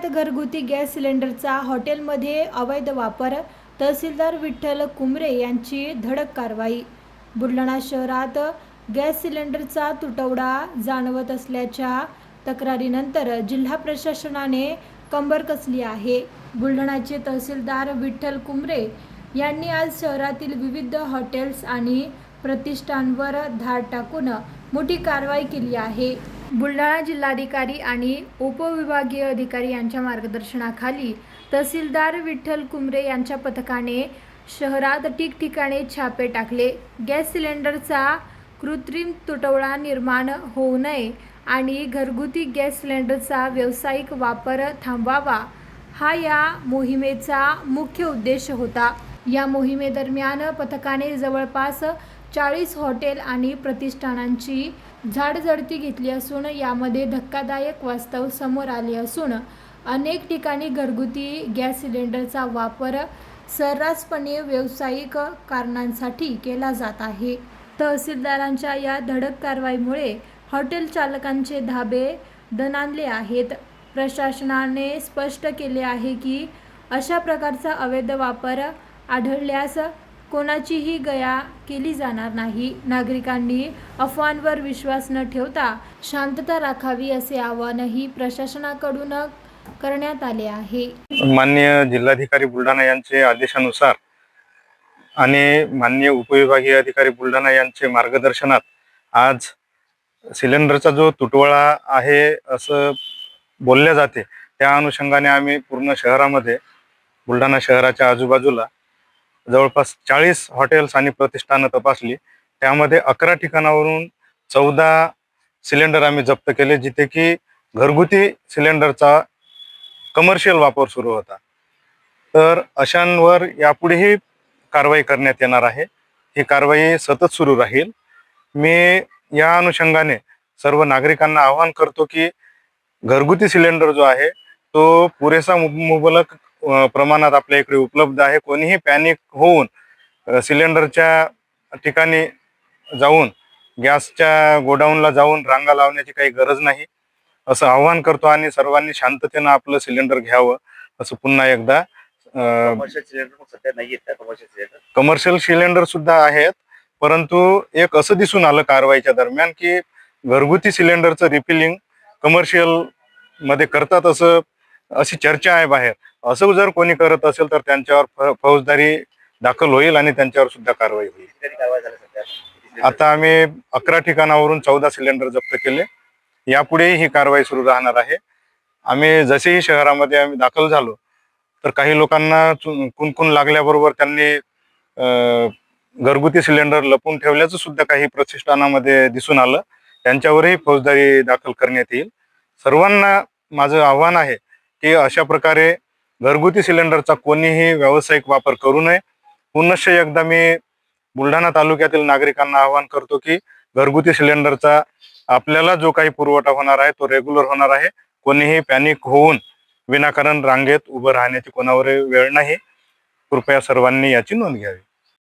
घरगुती गॅस सिलेंडरचा हॉटेलमध्ये अवैध वापर, तहसीलदार विठ्ठल कुमरे यांची धडक कारवाई। बुलढाणा शहरात गॅस सिलेंडरचा तुटवडा जाणवत असल्याच्या तक्रारीनंतर जिल्हा प्रशासनाने कंबर कसली आहे। बुलढाणाचे तहसीलदार विठ्ठल कुमरे यांनी आज शहरातील विविध हॉटेल्स आणि प्रतिष्ठानवर धाड टाकून मोठी कारवाई केली आहे। बुलढाणा जिल्हाधिकारी आणि उपविभागीय अधिकारी यांच्या मार्गदर्शनाखाली तहसीलदार विठ्ठल कुमरे यांच्या पथकाने शहरात ठिकठिकाणी छापे टाकले। गॅस सिलेंडरचा कृत्रिम तुटवडा निर्माण होऊ नये आणि घरगुती गॅस सिलेंडरचा व्यावसायिक वापर थांबवावा, हा या मोहिमेचा मुख्य उद्देश होता। या मोहिमेदरम्यान पथकाने जवळपास 40 हॉटेल आणि प्रतिष्ठानांची झाडझडती घेतली असून यामध्ये धक्कादायक वास्तव समोर आले असून अनेक ठिकाणी घरगुती गॅस सिलेंडरचा वापर सर्रासपणे व्यावसायिक कारणांसाठी केला जात आहे। तहसीलदारांच्या या धडक कारवाईमुळे हॉटेल चालकांचे धाबे दणाणले आहेत। प्रशासनाने स्पष्ट केले आहे की अशा प्रकारचा अवैध वापर आढळल्यास कोणाचीही गया केली जाणार नाही। नागरिकांनी अफवांवर विश्वास न ठेवता शांतता राखावी असे आवाहनही प्रशासनाकडून करण्यात आले आहे। माननीय जिल्हाधिकारी बुलढाणा यांचे आदेशानुसार आणि माननीय उपविभागीय अधिकारी बुलढाणा यांचे मार्गदर्शनात आज सिलेंडरचा जो तुटवडा आहे असं बोलले जाते, त्या अनुषंगाने आम्ही पूर्ण शहरामध्ये बुलढाणा शहराच्या आजूबाजूला जवळपास 40 हॉटेल्स आणि प्रतिष्ठानं तपासली। त्यामध्ये 11 ठिकाणावरून 14 सिलेंडर आम्ही जप्त केले, जिथे की घरगुती सिलेंडरचा कमर्शियल वापर सुरू होता। तर अशांवर यापुढेही कारवाई करण्यात येणार आहे। ही कारवाई सतत सुरू राहील। मी या अनुषंगाने सर्व नागरिकांना आवाहन करतो की घरगुती सिलेंडर जो आहे तो पुरेसा मुबलक प्रमाणात आपल्या इकडे उपलब्ध आहे। कोणीही पॅनिक होऊन सिलेंडरच्या ठिकाणी जाऊन गॅसच्या गोडाऊनला जाऊन रांगा लावण्याची काही गरज नाही असं आवाहन करतो आणि सर्वांनी शांततेने आपलं सिलेंडर घ्यावं असं पुन्हा एकदा। कमर्शियल सिलेंडर सुद्धा आहेत, परंतु एक असं दिसून आलं कारवाईच्या दरम्यान की घरगुती सिलेंडरचं रिफिलिंग कमर्शियल मध्ये करतात अशी चर्चा आहे बाहेर। असं जर कोणी करत असेल तर त्यांच्यावर फौजदारी दाखल होईल आणि त्यांच्यावर सुद्धा कारवाई होईल। आता आम्ही 11 ठिकाणावरून 14 सिलेंडर जप्त केले। यापुढेही ही कारवाई सुरू राहणार आहे। आम्ही जसेही शहरामध्ये आम्ही दाखल झालो तर काही लोकांना कुणकुण लागल्याबरोबर त्यांनी घरगुती सिलेंडर लपून ठेवल्याचं सुद्धा काही प्रतिष्ठानामध्ये दिसून आलं। त्यांच्यावरही फौजदारी दाखल करण्यात येईल। सर्वांना माझं आव्हान आहे की अशा प्रकारे घरगुती सिलेंडरचा कोणीही व्यावसायिक वापर करू नये। पुनश्च एकदा मी बुलढाणा तालुक्यातील नागरिकांना आवाहन करतो की घरगुती सिलेंडरचा आपल्याला जो काही पुरवठा होणार आहे तो रेग्युलर होणार आहे। कोणीही पॅनिक होऊन विनाकारण रांगेत उभं राहण्याची कोणावर वेळ नाही। कृपया सर्वांनी याची नोंद घ्यावी।